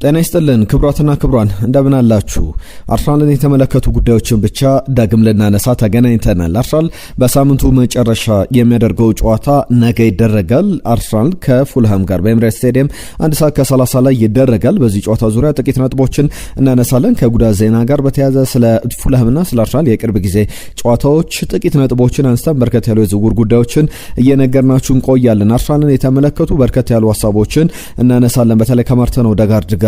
ጤና ይስጥልን ክብራትና ክብራን እንደምን አላችሁ? አርሰናልን የተመለከቱ ጉዳዮችን ብቻ ዳግም ልናነሳ ተገናኝተናል። አርሰናል በሳምንቱ መጨረሻ የሚያደርገው ጨዋታ ነገ ይደረጋል። አርሰናል ከፉልሃም ጋር በኤምሬትስ ስቴዲየም 1:30 ላይ ይደረጋል። በዚህ ጨዋታ ዙሪያ ጥቂት ነጥቦችን እናነሳለን። ከጉዳት ዜና ጋር በተያያዘ ስለ ፉልሃምና ስለ አርሰናል የቅርብ ጊዜ ጨዋታዎች ጥቂት ነጥቦችን አንስተን በርከት ያሉ የዝውውር ጉዳዮችን እየነገርናችሁ እንቆያለን። አርሰናልን የተመለከቱ በርከት ያሉ ሀሳቦችን እናነሳለን። በተለይ ከማርቲን ኦዴጋርድ ጋር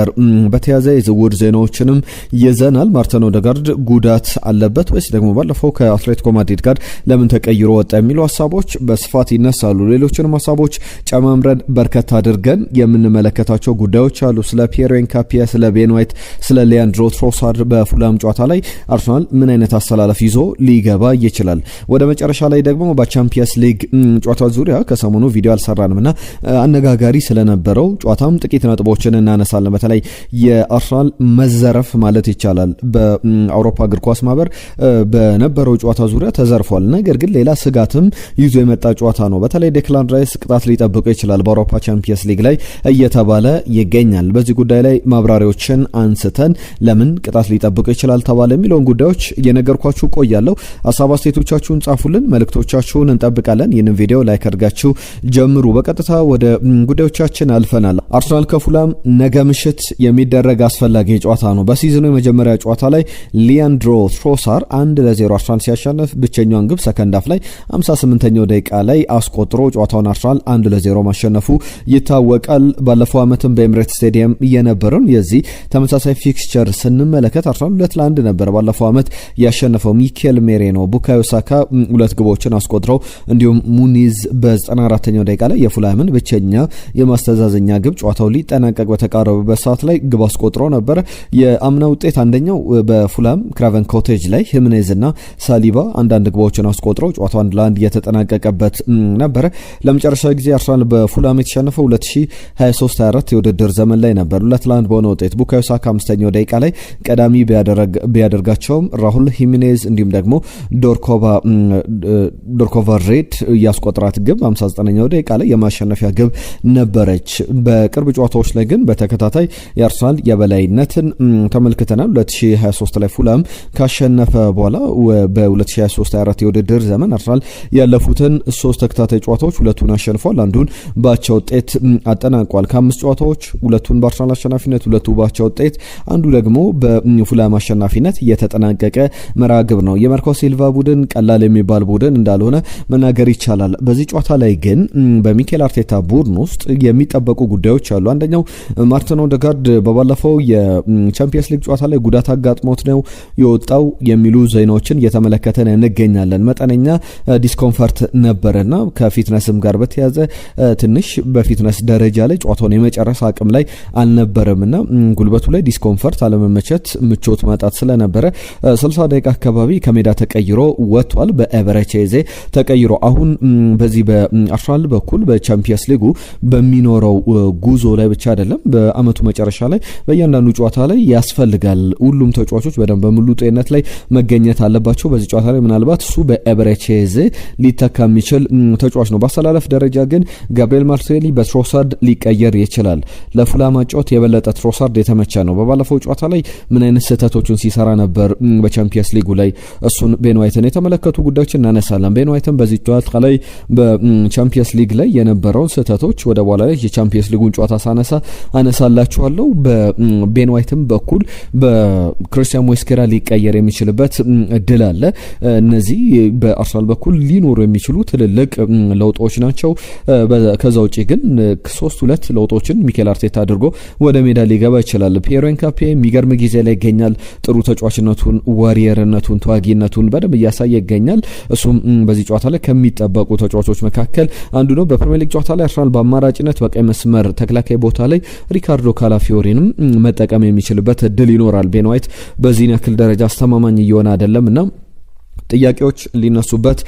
በተያዘ የዝውውር ዜናዎችንም ይዘናል። ማርቲን ኦዴጋርድ ጉዳት አለበት ወይስ ደግሞ ባለፈው ከአትሌቲኮ ማድሪድ ጋር ለምን ተቀይሮ ወጣ የሚሉ ሀሳቦች በስፋት ይነሳሉ። ሌሎችንም ሀሳቦች ጨማምረን በርከት አድርገን የምንመለከታቸው ጉዳዮች አሉ። ስለ ፒየር ኤንካፒያ፣ ስለ ቤን ዋይት፣ ስለ ሊያንድሮ ትሮሳርድ በፉልሃም ጨዋታ ላይ አርሰናል ምን አይነት አሰላለፍ ይዞ ሊገባ ይችላል። ወደ መጨረሻ ላይ ደግሞ በቻምፒየንስ ሊግ ጨዋታ ዙሪያ ከሰሞኑ ቪዲዮ አልሰራንምና አነጋጋሪ ስለነበረው ጨዋታም ጥቂት ነጥቦችን እናነሳለን። በተለይ የአርሰናል መዘረፍ ማለት ይቻላል በአውሮፓ እግር ኳስ ማህበር በነበረው ጨዋታ ዙሪያ ተዘርፏል። ነገር ግን ሌላ ስጋትም ይዞ የመጣ ጨዋታ ነው። በተለይ ዴክላን ራይስ ቅጣት ሊጠብቁ ይችላል በአውሮፓ ቻምፒየንስ ሊግ ላይ እየተባለ ይገኛል። በዚህ ጉዳይ ላይ ማብራሪያዎችን አንስተን ለምን ቅጣት ሊጠብቁ ይችላል ተባለ የሚለውን ጉዳዮች እየነገርኳችሁ ቆያለሁ። ሀሳብ አስተያየቶቻችሁን ጻፉልን፣ መልእክቶቻችሁን እንጠብቃለን። ይህንን ቪዲዮ ላይክ አድርጋችሁ ጀምሩ። በቀጥታ ወደ ጉዳዮቻችን አልፈናል። አርሰናል ከፉልሃም ነገ ምሽት የሚደረግ አስፈላጊ ጨዋታ ነው። በሲዝኑ የመጀመሪያ ጨዋታ ላይ ሊያንድሮ ትሮሳር 1-0 አርሰናል ሲያሸንፍ ብቸኛውን ግብ ሰከንድ አፍ ላይ 58ኛው ደቂቃ ላይ አስቆጥሮ ጨዋታውን አርሰናል 1-0 ማሸነፉ ይታወቃል። ባለፈው ዓመትም በኤምሬትስ ስቴዲየም የነበረውን የዚህ ተመሳሳይ ፊክስቸር ስንመለከት አርሰናል 2-1 ነበር ባለፈው ዓመት ያሸነፈው። ሚኬል ሜሬኖ፣ ቡካዮ ሳካ ሁለት ግቦችን አስቆጥረው እንዲሁም ሙኒዝ በ94ኛው ደቂቃ ላይ የፉልሃምን ብቸኛ የማስተዛዘኛ ግብ ጨዋታው ሊጠናቀቅ በተቃረበበት ሰዓት ላይ ግብ አስቆጥሮ ነበር። የአምና ውጤት አንደኛው በፉልሃም ክራቨን ኮቴጅ ላይ ሂሜኔዝ እና ሳሊባ አንዳንድ ግቦችን አስቆጥረው ጨዋታው 1-1 የተጠናቀቀበት ነበር። ለመጨረሻ ጊዜ አርሰናል በፉልሃም የተሸነፈው 2023-24 የውድድር ዘመን ላይ ነበር 2-1 በሆነ ውጤት። ቡካዮ ሳካ 5ኛው ደቂቃ ላይ ቀዳሚ ቢያደርጋቸውም ራሁል ሂሜኔዝ እንዲሁም ደግሞ ዶርኮቫ ሬድ ያስቆጥራት ግብ 59ኛው ደቂቃ ላይ የማሸነፊያ ግብ ነበረች። በቅርብ ጨዋታዎች ላይ ግን በተከታታይ የአርሰናል የበላይነትን ተመልክተናል። 2023 ላይ ፉልሃም ካሸነፈ በኋላ በ2023-24 የውድድር ዘመን አርሰናል ያለፉትን 3 ተከታታይ ጨዋታዎች ሁለቱን አሸንፏል፣ አንዱን በአቻ ውጤት አጠናቋል። ከ5 ጨዋታዎች ሁለቱን በአርሰናል አሸናፊነት፣ ሁለቱ በአቻ ውጤት፣ አንዱ ደግሞ በፉልሃም አሸናፊነት የተጠናቀቀ መርሃ ግብር ነው። የማርኮ ሲልቫ ቡድን ቀላል የሚባል ቡድን እንዳልሆነ መናገር ይቻላል። በዚህ ጨዋታ ላይ ግን በሚኬል አርቴታ ቡድን ውስጥ የሚጠበቁ ጉዳዮች አሉ። አንደኛው ማርቲን ኦዴጋርድ በባለፈው የቻምፒየንስ ሊግ ጨዋታ ላይ ጉዳት አጋጥሞት ነው የወጣው የሚሉ ዜናዎችን እየተመለከተን እንገኛለን። መጠነኛ ዲስኮምፈርት ነበርና ከፊትነስም ጋር በተያዘ ትንሽ በፊትነስ ደረጃ ላይ ጨዋታውን የመጨረስ አቅም ላይ አልነበረምና ጉልበቱ ላይ ዲስኮምፈርት፣ አለመመቸት፣ ምቾት ማጣት ስለነበረ 60 ደቂቃ አካባቢ ከሜዳ ተቀይሮ ወጥቷል። በኤቨሬቼዜ ተቀይሮ አሁን በዚህ በአርሰናል በኩል በቻምፒየንስ ሊጉ በሚኖረው ጉዞ ላይ ብቻ አይደለም በአመቱ መጨረሻ ላይ በእያንዳንዱ ጨዋታ ላይ ያስፈልጋል። ሁሉም ተጫዋቾች በደንብ በሙሉ ጤንነት ላይ መገኘት አለባቸው። በዚህ ጨዋታ ላይ ምናልባት እሱ በኤቨሬቼዜ ሊተካ የሚችል ተጫዋች ነው። በአሰላለፍ ደረጃ ግን ጋብሪኤል ማርቲኔሊ በትሮሳርድ ሊቀየር ይችላል። ለፉልሃም ማጫወት የበለጠ ትሮሳርድ የተመቸ ነው። በባለፈው ጨዋታ ላይ ምን አይነት ስህተቶችን ሲሰራ ነበር በቻምፒየንስ ሊጉ ላይ እሱን ቤን ዋይትን የተመለከቱ ጉዳዮችን እናነሳለን። ቤን ዋይትን በዚህ ጨዋታ ላይ በቻምፒየንስ ሊግ ላይ የነበረውን ስህተቶች ወደ በኋላ ላይ የቻምፒየንስ ሊጉን ጨዋታ ሳነሳ አነሳላችኋለሁ። በቤን ዋይትም በኩል በክሪስቲያን ሞስኬራ ሊቀየር የሚችልበት እድል አለ። እነዚህ በአርሰናል በኩል ሊኖሩ የሚችሉ ትልልቅ ለውጦች ናቸው። ከዛ ውጪ ግን 3-2 ለውጦችን ሚኬል አርቴታ አድርጎ ወደ ሜዳ ሊገባ ይችላል። ፒየር ኤንካፒያ የሚገርም ጊዜ ላይ ይገኛል። ጥሩ ተጫዋችነቱን፣ ዋሪየርነቱን፣ ተዋጊነቱን በደንብ እያሳየ ይገኛል። እሱም በዚህ ጨዋታ ላይ ከሚጠበቁ ተጫዋቾች መካከል አንዱ ነው። በፕሪሚየር ሊግ ጨዋታ ላይ አርሰናል በአማራጭነት በቀይ መስመር ተከላካይ ቦታ ላይ ሪካርዶ ካላፊዮሪንም መጠቀም የሚችልበት እድል ይኖራል። ቤን ዋይት በዚህ ያክል ደረጃ አስተማማኝ እየሆነ አይደለም እና ጥያቄዎች ሊነሱበት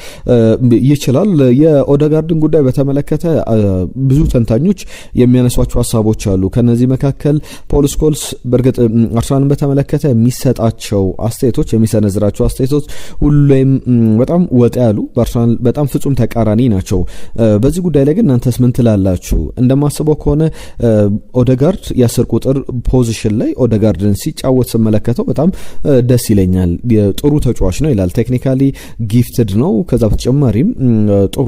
ይችላል። የኦደጋርድን ጉዳይ በተመለከተ ብዙ ተንታኞች የሚያነሷቸው ሀሳቦች አሉ። ከነዚህ መካከል ፖል ስኮልስ በእርግጥ አርሰናልን በተመለከተ የሚሰጣቸው አስተያየቶች የሚሰነዝራቸው አስተያየቶች ሁሌም በጣም ወጣ ያሉ በአርሰናል በጣም ፍጹም ተቃራኒ ናቸው። በዚህ ጉዳይ ላይ ግን እናንተስ ምን ትላላችሁ? እንደማስበው ከሆነ ኦደጋርድ የ10 ቁጥር ፖዚሽን ላይ ኦደጋርድን ሲጫወት ስመለከተው በጣም ደስ ይለኛል። ጥሩ ተጫዋች ነው ይላል። ቴክኒካሊ ጊፍትድ ነው። ከዛ በተጨማሪም ጥሩ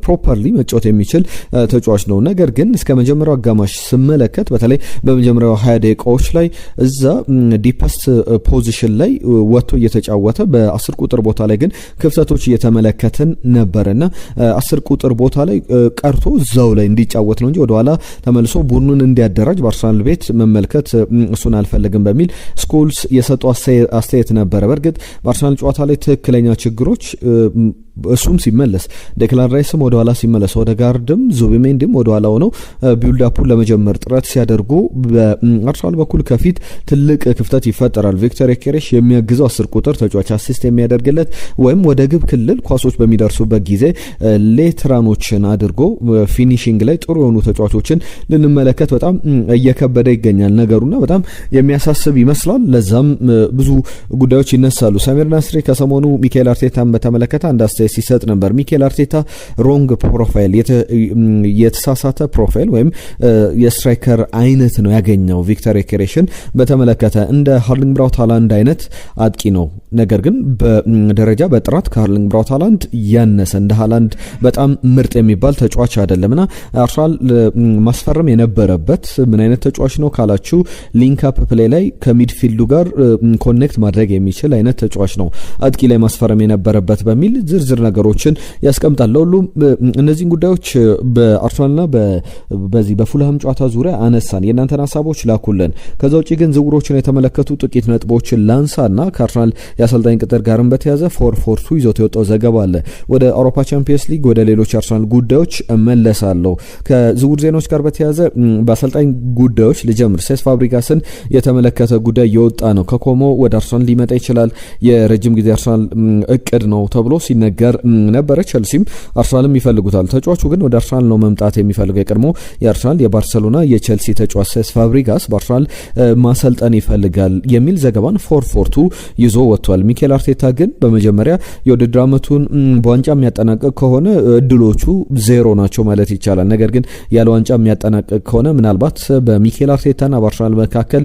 ፕሮፐርሊ መጫወት የሚችል ተጫዋች ነው። ነገር ግን እስከ መጀመሪያው አጋማሽ ስመለከት በተለይ በመጀመሪያው 20 ደቂቃዎች ላይ እዛ ዲፐስት ፖዚሽን ላይ ወጥቶ እየተጫወተ በ10 ቁጥር ቦታ ላይ ግን ክፍተቶች እየተመለከትን ነበርና 10 ቁጥር ቦታ ላይ ቀርቶ እዛው ላይ እንዲጫወት ነው እንጂ ወደኋላ ተመልሶ ቡድኑን እንዲያደራጅ በአርሰናል ቤት መመልከት እሱን አልፈልግም በሚል ስኮልስ የሰጠው አስተያየት ነበረ። በእርግጥ በአርሰናል ጨዋታ ላይ ትክክለኛ ችግሮች እሱም ሲመለስ ዴክላን ራይስም ወደ ኋላ ሲመለስ ኦደጋርድም ዙቢሜንዲም ወደ ኋላ ሆነው ቢልድ አፑን ለመጀመር ጥረት ሲያደርጉ በአርሰናል በኩል ከፊት ትልቅ ክፍተት ይፈጠራል። ቪክተር ዮኬሬሽ የሚያግዘው 10 ቁጥር ተጫዋች አሲስት የሚያደርግለት ወይም ወደ ግብ ክልል ኳሶች በሚደርሱበት ጊዜ ሌትራኖችን አድርጎ ፊኒሺንግ ላይ ጥሩ የሆኑ ተጫዋቾችን ልንመለከት በጣም እየከበደ ይገኛል ነገሩና በጣም የሚያሳስብ ይመስላል። ለዛም ብዙ ጉዳዮች ይነሳሉ። ሰሚር ናስሪ ከሰሞኑ ሚካኤል አርቴታን በተመለከተ አንድ ሲሰጥ ነበር። ሚኬል አርቴታ ሮንግ ፕሮፋይል የተሳሳተ ፕሮፋይል ወይም የስትራይከር አይነት ነው ያገኘው ቪክተር ዮኬሬሽን በተመለከተ እንደ ሃርሊንግ ብራውት ሃላንድ አይነት አጥቂ ነው። ነገር ግን በደረጃ በጥራት ከሃርሊንግ ብራውት ሃላንድ ያነሰ እንደ ሃላንድ በጣም ምርጥ የሚባል ተጫዋች አይደለምና አርሰናል ማስፈረም የነበረበት ምን አይነት ተጫዋች ነው ካላችሁ ሊንክ አፕ ፕሌይ ላይ ከሚድፊልዱ ጋር ኮኔክት ማድረግ የሚችል አይነት ተጫዋች ነው አጥቂ ላይ ማስፈረም የነበረበት በሚል ዝርዝር ነገሮችን ያስቀምጣል። ለሁሉም እነዚህን ጉዳዮች በአርሰናልና በዚህ በፉልሃም ጨዋታ ዙሪያ አነሳን። የእናንተን ሀሳቦች ላኩልን። ከዛ ውጪ ግን ዝውውሮችን የተመለከቱ ጥቂት ነጥቦችን ላንሳና ከአርሰናል የአሰልጣኝ ቅጥር ጋርም በተያዘ 442 ይዞት የወጣው ዘገባ አለ። ወደ አውሮፓ ቻምፒየንስ ሊግ ወደ ሌሎች አርሰናል ጉዳዮች እመለሳለሁ። ከዝውውር ዜናዎች ጋር በተያዘ በአሰልጣኝ ጉዳዮች ልጀምር። ሴስ ፋብሪጋስን የተመለከተ ጉዳይ የወጣ ነው። ከኮሞ ወደ አርሰናል ሊመጣ ይችላል። የረጅም ጊዜ አርሰናል እቅድ ነው ተብሎ ሲነገር ነበረ። ቸልሲም አርሰናልም ይፈልጉታል። ተጫዋቹ ግን ወደ አርሰናል ነው መምጣት የሚፈልገው። የቀድሞ የአርሰናል የባርሰሎና የቸልሲ ተጫዋች ሴስ ፋብሪጋስ በአርሰናል ማሰልጠን ይፈልጋል የሚል ዘገባን 442 ይዞ ወጥቷል። ሚኬል አርቴታ ግን በመጀመሪያ የውድድር ዓመቱን በዋንጫ የሚያጠናቅቅ ከሆነ እድሎቹ ዜሮ ናቸው ማለት ይቻላል። ነገር ግን ያለ ዋንጫ የሚያጠናቅቅ ከሆነ ምናልባት በሚኬል አርቴታና በአርሰናል መካከል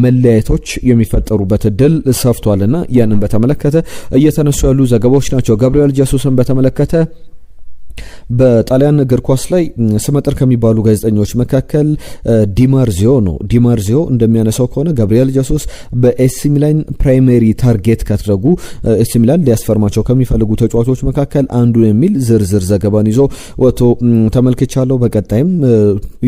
መለያየቶች የሚፈጠሩበት እድል ሰፍቷልና ያንን በተመለከተ እየተነሱ ያሉ ዘገባዎች ናቸው። ጋብሪኤል ጀሱስን በተመለከተ በጣሊያን እግር ኳስ ላይ ስመጥር ከሚባሉ ጋዜጠኞች መካከል ዲማርዚዮ ነው። ዲማርዚዮ እንደሚያነሳው ከሆነ ጋብሪኤል ጀሱስ በኤሲ ሚላን ፕራይመሪ ታርጌት ካደረጉ ኤሲ ሚላን ሊያስፈርማቸው ከሚፈልጉ ተጫዋቾች መካከል አንዱ የሚል ዝርዝር ዘገባን ይዞ ወጥቶ ተመልክቻለሁ። በቀጣይም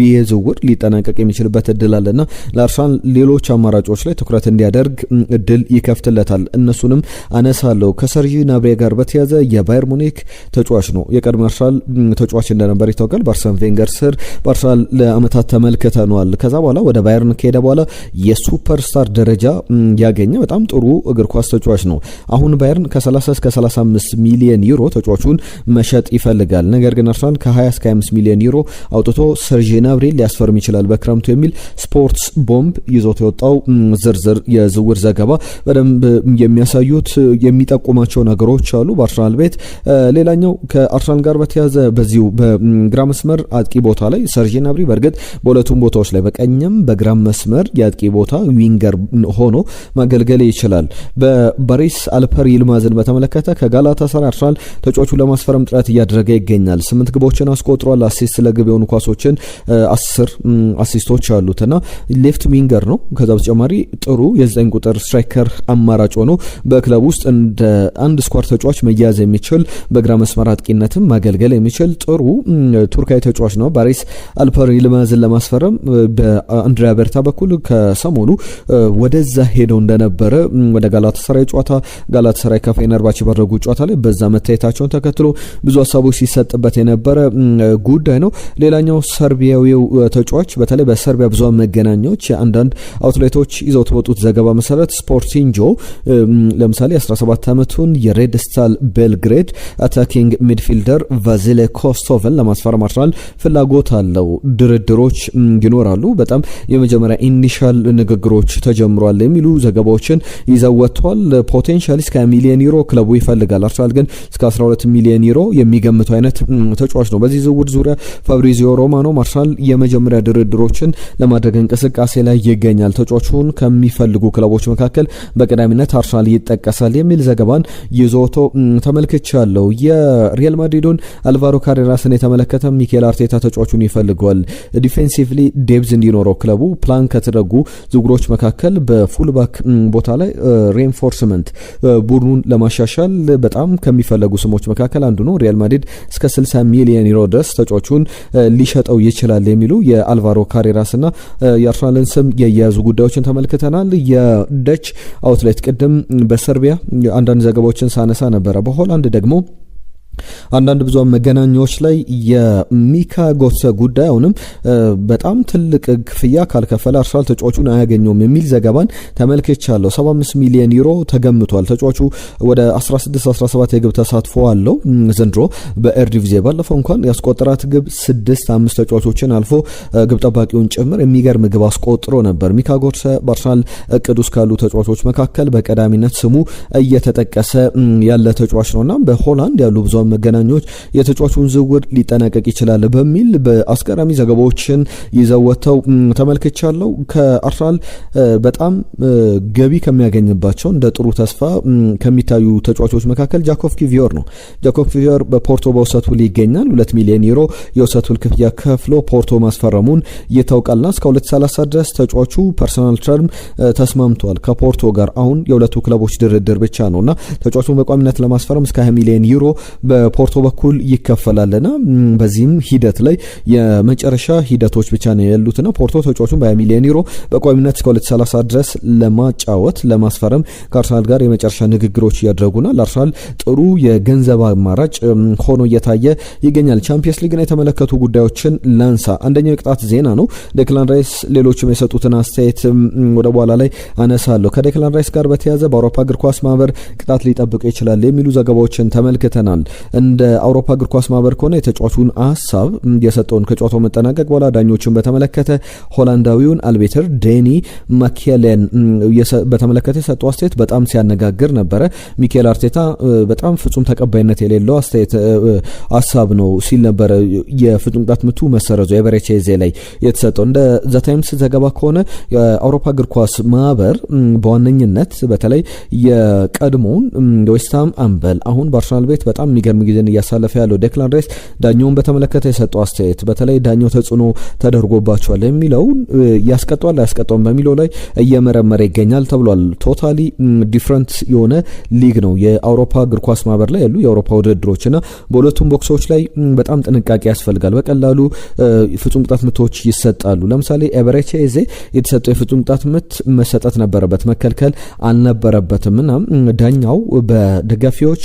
ይህ ዝውውር ሊጠናቀቅ የሚችልበት እድል አለና ለአርሰናል ሌሎች አማራጮች ላይ ትኩረት እንዲያደርግ እድል ይከፍትለታል። እነሱንም አነሳለሁ። ከሰርጂ ናብሬ ጋር በተያዘ የባየር ሙኒክ ተጫዋች ነው። የቀድሞ አርሰናል ተጫዋች እንደነበር ይታወቃል። በአርሰን ቬንገር ስር በአርሰናል ለአመታት ተመልክተነዋል። ከዛ በኋላ ወደ ባየርን ከሄደ በኋላ የሱፐርስታር ደረጃ ያገኘ በጣም ጥሩ እግር ኳስ ተጫዋች ነው። አሁን ባየርን ከ30 እስከ 35 ሚሊዮን ዩሮ ተጫዋቹን መሸጥ ይፈልጋል። ነገር ግን አርሰናል ከ20 እስከ 25 ሚሊዮን ዩሮ አውጥቶ ሰርጂ ናብሬ ሊያስፈርም ይችላል በክረምቱ የሚል ስፖርትስ ቦምብ ይዞት የወጣው ዝርዝር የዝውውር ዘገባ በደንብ የሚያሳዩት የሚጠቁማቸው ነገሮች አሉ በአርሰናል ቤት። ሌላኛው ከአርሰናል ጋር በተያዘ በዚሁ በግራ መስመር አጥቂ ቦታ ላይ ሰርጂ ናብሪ በእርግጥ በሁለቱም ቦታዎች ላይ በቀኝም በግራም መስመር የአጥቂ ቦታ ዊንገር ሆኖ ማገልገል ይችላል። በባሪስ አልፐር ይልማዝን በተመለከተ ከጋላታሳራይ አርሰናል ተጫዋቹን ለማስፈረም ጥረት እያደረገ ይገኛል። 8 ግቦችን አስቆጥሯል። አሲስት ለግብ የሆኑ ኳሶችን 10 አሲስቶች አሉትና ሌፍት ዊንገር ነው። ከዛ በተጨማሪ ጥሩ የ9 ቁጥር ስትራይከር አማራጭ ሆኖ በክለብ ውስጥ እንደ አንድ ስኳር ተጫዋች መያዝ የሚችል በግራ መስመር አጥቂነትም ማገልገል ማገልገል የሚችል ጥሩ ቱርካዊ ተጫዋች ነው። ባሪስ አልፐር ይልማዝን ለማስፈረም በአንድሪያ ቤርታ በኩል ከሰሞኑ ወደዛ ሄደው እንደነበረ ወደ ጋላታሳራይ ጨዋታ ጋላታሳራይ ከፌነርባቼ ባደረጉ ጨዋታ ላይ በዛ መታየታቸውን ተከትሎ ብዙ ሀሳቦች ሲሰጥበት የነበረ ጉዳይ ነው። ሌላኛው ሰርቢያዊው ተጫዋች በተለይ በሰርቢያ ብዙ መገናኛዎች አንዳንድ አውትሌቶች ይዘው ተወጡት ዘገባ መሰረት ስፖርቲንጆ ለምሳሌ 17 ዓመቱን የሬድ ስታር ቤልግሬድ አታኪንግ ሚድፊልደር ቫዚሌ ኮስቶቭን ለማስፈረም አርሰናል ፍላጎት አለው። ድርድሮች ይኖራሉ። በጣም የመጀመሪያ ኢኒሻል ንግግሮች ተጀምሯል የሚሉ ዘገባዎችን ይዘው ወጥቷል። ፖቴንሻሊ እስከ 20 ሚሊዮን ዩሮ ክለቡ ይፈልጋል። አርሰናል ግን እስከ 12 ሚሊዮን ዩሮ የሚገምተው አይነት ተጫዋች ነው። በዚህ ዝውውር ዙሪያ ፋብሪዚዮ ሮማኖ አርሰናል የመጀመሪያ ድርድሮችን ለማድረግ እንቅስቃሴ ላይ ይገኛል። ተጫዋቹን ከሚፈልጉ ክለቦች መካከል በቀዳሚነት አርሰናል ይጠቀሳል የሚል ዘገባን ይዞቶ ተመልክቻለሁ። የሪያል ማድሪዱን አልቫሮ ካሬራስን የተመለከተ ሚኬል አርቴታ ተጫዋቹን ይፈልገዋል። ዲፌንሲቭሊ ዴብዝ እንዲኖረው ክለቡ ፕላን ከተደረጉ ዝውውሮች መካከል በፉልባክ ቦታ ላይ ሬንፎርስመንት ቡድኑን ለማሻሻል በጣም ከሚፈለጉ ስሞች መካከል አንዱ ነው። ሪያል ማድሪድ እስከ 60 ሚሊዮን ዩሮ ድረስ ተጫዋቹን ሊሸጠው ይችላል የሚሉ የአልቫሮ ካሬራስና የአርሰናልን ስም የያዙ ጉዳዮችን ተመልክተናል። የደች አውትሌት ቅድም በሰርቢያ አንዳንድ ዘገባዎችን ሳነሳ ነበረ። በሆላንድ ደግሞ አንዳንድ ብዙሃን መገናኛዎች ላይ የሚካ ጎትሰ ጉዳይ አሁንም በጣም ትልቅ ክፍያ ካልከፈለ አርሰናል ተጫዋቹን አያገኘውም የሚል ዘገባን ተመልክቻለሁ። 75 ሚሊዮን ዩሮ ተገምቷል። ተጫዋቹ ወደ 16-17 የግብ ተሳትፎ አለው ዘንድሮ በኤርዲቪዜ። ባለፈው እንኳን ያስቆጠራት ግብ 6-5 ተጫዋቾችን አልፎ ግብ ጠባቂውን ጭምር የሚገርም ግብ አስቆጥሮ ነበር። ሚካ ጎትሰ በአርሰናል እቅድ ውስጥ ካሉ ተጫዋቾች መካከል በቀዳሚነት ስሙ እየተጠቀሰ ያለ ተጫዋች ነውና በሆላንድ ያሉ ብዙ መገናኛዎች የተጫዋቹን ዝውውር ሊጠናቀቅ ይችላል በሚል በአስገራሚ ዘገባዎችን ይዘወተው ተመልክቻለሁ። ከአርሰናል በጣም ገቢ ከሚያገኝባቸው እንደ ጥሩ ተስፋ ከሚታዩ ተጫዋቾች መካከል ጃኮቭ ኪቪዮር ነው። ጃኮቭ ኪቪዮር በፖርቶ በውሰት ውል ይገኛል። 2 ሚሊዮን ዩሮ የውሰት ውል ክፍያ ከፍሎ ፖርቶ ማስፈረሙን ይታወቃልና እስከ 2030 ድረስ ተጫዋቹ ፐርሰናል ተርም ተስማምቷል ከፖርቶ ጋር። አሁን የሁለቱ ክለቦች ድርድር ብቻ ነውና ተጫዋቹን በቋሚነት ለማስፈረም እስከ 20 ሚሊዮን ዩሮ በፖርቶ በኩል ይከፈላልና በዚህም ሂደት ላይ የመጨረሻ ሂደቶች ብቻ ነው ያሉትና ፖርቶ ተጫዋቹን በ20 ሚሊዮን ዩሮ በቋሚነት እስከ 2030 ድረስ ለማጫወት ለማስፈረም ከአርሰናል ጋር የመጨረሻ ንግግሮች እያደረጉና ለአርሰናል ጥሩ የገንዘብ አማራጭ ሆኖ እየታየ ይገኛል። ቻምፒየንስ ሊግን የተመለከቱ ጉዳዮችን ላንሳ። አንደኛው የቅጣት ዜና ነው። ዴክላን ራይስ ሌሎችም የሰጡትን አስተያየት ወደ በኋላ ላይ አነሳለሁ። ከዴክላን ራይስ ጋር በተያያዘ በአውሮፓ እግር ኳስ ማህበር ቅጣት ሊጠብቀው ይችላል የሚሉ ዘገባዎችን ተመልክተናል። እንደ አውሮፓ እግር ኳስ ማህበር ከሆነ የተጫዋቹን ሀሳብ የሰጠውን ከጨዋታው መጠናቀቅ በኋላ ዳኞችን በተመለከተ ሆላንዳዊውን አልቤተር ዴኒ ማኬሌን በተመለከተ የሰጠው አስተያየት በጣም ሲያነጋግር ነበረ። ሚኬል አርቴታ በጣም ፍጹም ተቀባይነት የሌለው አስተያየት ሀሳብ ነው ሲል ነበረ የፍጹም ቅጣት ምቱ መሰረዙ ኤቨሬቼዜ ላይ የተሰጠው። እንደ ዘ ታይምስ ዘገባ ከሆነ የአውሮፓ እግር ኳስ ማህበር በዋነኝነት በተለይ የቀድሞውን ዌስትሃም አምበል አሁን በአርሰናል ቤት በጣም የሚገርም ጊዜን እያሳለፈ ያለው ዴክላን ራይስ ዳኛውን በተመለከተ የሰጠው አስተያየት በተለይ ዳኛው ተጽዕኖ ተደርጎባቸዋል የሚለውን ያስቀጧል አያስቀጣውም በሚለው ላይ እየመረመረ ይገኛል ተብሏል። ቶታሊ ዲፍረንት የሆነ ሊግ ነው የአውሮፓ እግር ኳስ ማህበር ላይ ያሉ የአውሮፓ ውድድሮችና በሁለቱም ቦክሶች ላይ በጣም ጥንቃቄ ያስፈልጋል። በቀላሉ ፍጹም ቅጣት ምቶች ይሰጣሉ። ለምሳሌ ኤቨሬቼዜ የተሰጠው የፍጹም ቅጣት ምት መሰጠት ነበረበት፣ መከልከል አልነበረበትም እና ዳኛው በደጋፊዎች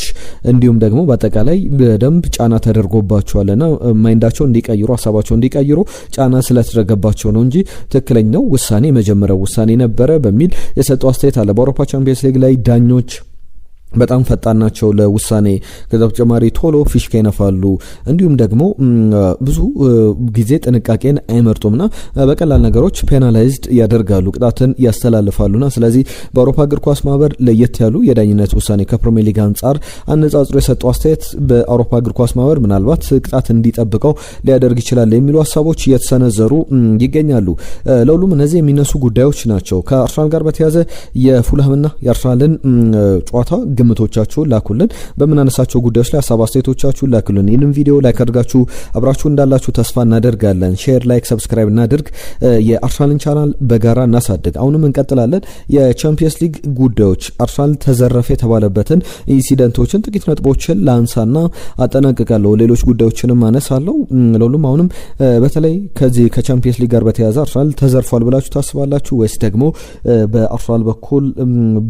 እንዲሁም ደግሞ በአጠቃላይ በደንብ ጫና ተደርጎባቸዋልና ማይንዳቸው እንዲቀይሩ ሀሳባቸው እንዲቀይሩ ጫና ስለተደረገባቸው ነው እንጂ ትክክለኛው ውሳኔ የመጀመሪያው ውሳኔ ነበረ በሚል የሰጠው አስተያየት አለ። በአውሮፓ ቻምፒየንስ ሊግ ላይ ዳኞች በጣም ፈጣን ናቸው ለውሳኔ። ከዛ በተጨማሪ ቶሎ ፊሽካ ይነፋሉ። እንዲሁም ደግሞ ብዙ ጊዜ ጥንቃቄን አይመርጡምና በቀላል ነገሮች ፔናላይዝድ ያደርጋሉ፣ ቅጣትን ያስተላልፋሉና ስለዚህ በአውሮፓ እግር ኳስ ማህበር ለየት ያሉ የዳኝነት ውሳኔ ከፕሪሚየር ሊግ አንጻር አነጻጽሮ የሰጠው አስተያየት በአውሮፓ እግር ኳስ ማህበር ምናልባት ቅጣት እንዲጠብቀው ሊያደርግ ይችላል የሚሉ ሀሳቦች እየተሰነዘሩ ይገኛሉ። ለሁሉም እነዚህ የሚነሱ ጉዳዮች ናቸው። ከአርሰናል ጋር በተያያዘ የፉልሃምና የአርሰናልን ጨዋታ ግምቶቻችሁን ላኩልን። በምናነሳቸው ጉዳዮች ላይ ሀሳብ አስተያየቶቻችሁን ላኩልን። ይህንን ቪዲዮ ላይክ አድርጋችሁ አብራችሁ እንዳላችሁ ተስፋ እናደርጋለን። ሼር፣ ላይክ፣ ሰብስክራይብ እናድርግ። የአርሰናልን ቻናል በጋራ እናሳድግ። አሁንም እንቀጥላለን። የቻምፒየንስ ሊግ ጉዳዮች አርሰናል ተዘረፈ የተባለበትን ኢንሲደንቶችን ጥቂት ነጥቦችን ላንሳና አጠናቅቃለሁ። ሌሎች ጉዳዮችንም አነሳለሁ። ለሁሉም አሁንም በተለይ ከዚህ ከቻምፒየንስ ሊግ ጋር በተያያዘ አርሰናል ተዘርፏል ብላችሁ ታስባላችሁ ወይስ ደግሞ በአርሰናል በኩል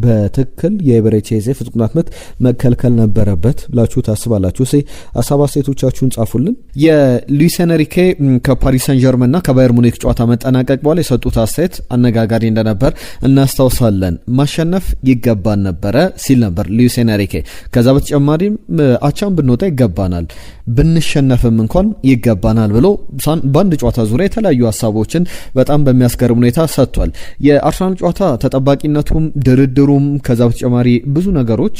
በትክክል የኤቤሬቺ ፍጹም ቅጣት ምት መከልከል ነበረበት ብላችሁ ታስባላችሁ? ሀሳብ አስተያየቶቻችሁን ጻፉልን። የሉዊስ ኤንሪኬ ከፓሪስ ሰን ዠርመንና ከባየር ሙኒክ ጨዋታ መጠናቀቅ በኋላ የሰጡት አስተያየት አነጋጋሪ እንደነበር እናስታውሳለን። ማሸነፍ ይገባን ነበረ ሲል ነበር ሉዊስ ኤንሪኬ። ከዛ በተጨማሪም አቻም ብንወጣ ይገባናል፣ ብንሸነፍም እንኳን ይገባናል ብሎ በአንድ ጨዋታ ዙሪያ የተለያዩ ሀሳቦችን በጣም በሚያስገርም ሁኔታ ሰጥቷል። የአርሰናል ጨዋታ ተጠባቂነቱም ድርድሩም ከዛ በተጨማሪ ብዙ ነገሮች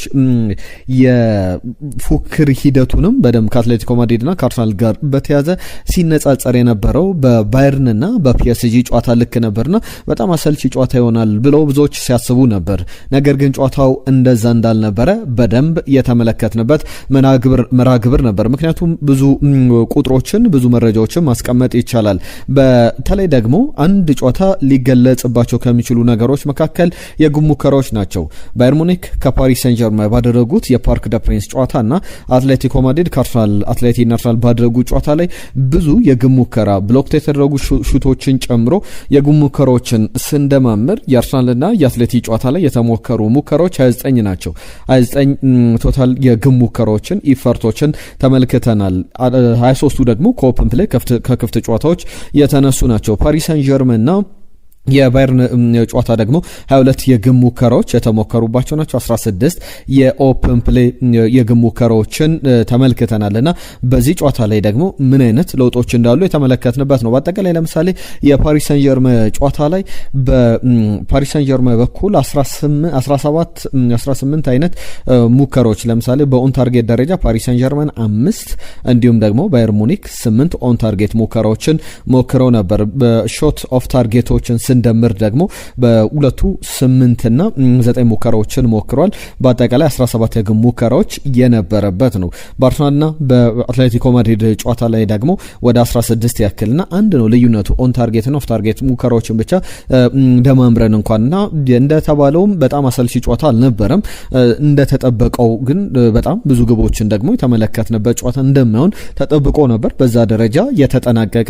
የፉክክር ሂደቱንም በደንብ ከአትሌቲኮ ማድሪድና ከአርሰናል ጋር በተያዘ ሲነጻጸር የነበረው በባየርንና በፒኤስጂ ጨዋታ ልክ ነበርና በጣም አሰልቺ ጨዋታ ይሆናል ብለው ብዙዎች ሲያስቡ ነበር። ነገር ግን ጨዋታው እንደዛ እንዳልነበረ በደንብ የተመለከትንበት መራግብር ነበር። ምክንያቱም ብዙ ቁጥሮችን ብዙ መረጃዎችን ማስቀመጥ ይቻላል። በተለይ ደግሞ አንድ ጨዋታ ሊገለጽባቸው ከሚችሉ ነገሮች መካከል የግብ ሙከራዎች ናቸው። ባየር ሙኒክ ከፓሪስ ሰን ዠርመን ባደረጉት የፓርክ ደ ፕሪንስ ጨዋታና አትሌቲኮ ማድሪድ ከአርሰናል አትሌቲኮ ባደረጉት ጨዋታ ላይ ብዙ የግብ ሙከራ ብሎክ የተደረጉ ሹቶችን ጨምሮ የግብ ሙከራዎችን ስንደማምር የአርሰናልና የአትሌቲ ጨዋታ ላይ የተሞከሩ ሙከራዎች 29 ናቸው። 29 ቶታል የግብ ሙከራዎችን ኢፈርቶችን ተመልክተናል። 23ቱ ደግሞ ከኦፕን ፕሌይ ከክፍት ጨዋታዎች የተነሱ ናቸው። ፓሪስ ሰን ዠርመንና የባየርን ጨዋታ ደግሞ 22 የግብ ሙከራዎች የተሞከሩባቸው ናቸው። 16 የኦፕን ፕሌይ የግብ ሙከራዎችን ተመልክተናልና በዚህ ጨዋታ ላይ ደግሞ ምን አይነት ለውጦች እንዳሉ የተመለከትንበት ነው። በአጠቃላይ ለምሳሌ የፓሪስ ሰን ዠርመን ጨዋታ ላይ በፓሪስ ሰን ዠርመን በኩል 18 አይነት ሙከራዎች ለምሳሌ በኦን ታርጌት ደረጃ ፓሪስ ሰን ዠርመን 5 እንዲሁም ደግሞ ባየር ሙኒክ 8 ኦን ታርጌት ሙከራዎችን ሞክረው ነበር። በሾት ኦፍ ታርጌቶችን ስንደምር ደግሞ በሁለቱ 8 እና 9 ሙከራዎችን ሞክሯል። በአጠቃላይ 17 የግብ ሙከራዎች የነበረበት ነው። በአርሰናልና በአትሌቲኮ ማድሪድ ጨዋታ ላይ ደግሞ ወደ 16 ያክልና አንድ ነው ልዩነቱ። ኦን ታርጌት እና ኦፍ ታርጌት ሙከራዎችን ብቻ ደማምረን እንኳንና እንደተባለውም በጣም አሰልቺ ጨዋታ አልነበረም። እንደተጠበቀው ግን በጣም ብዙ ግቦችን ደግሞ የተመለከትንበት ጨዋታ እንደማይሆን ተጠብቆ ነበር። በዛ ደረጃ የተጠናቀቀ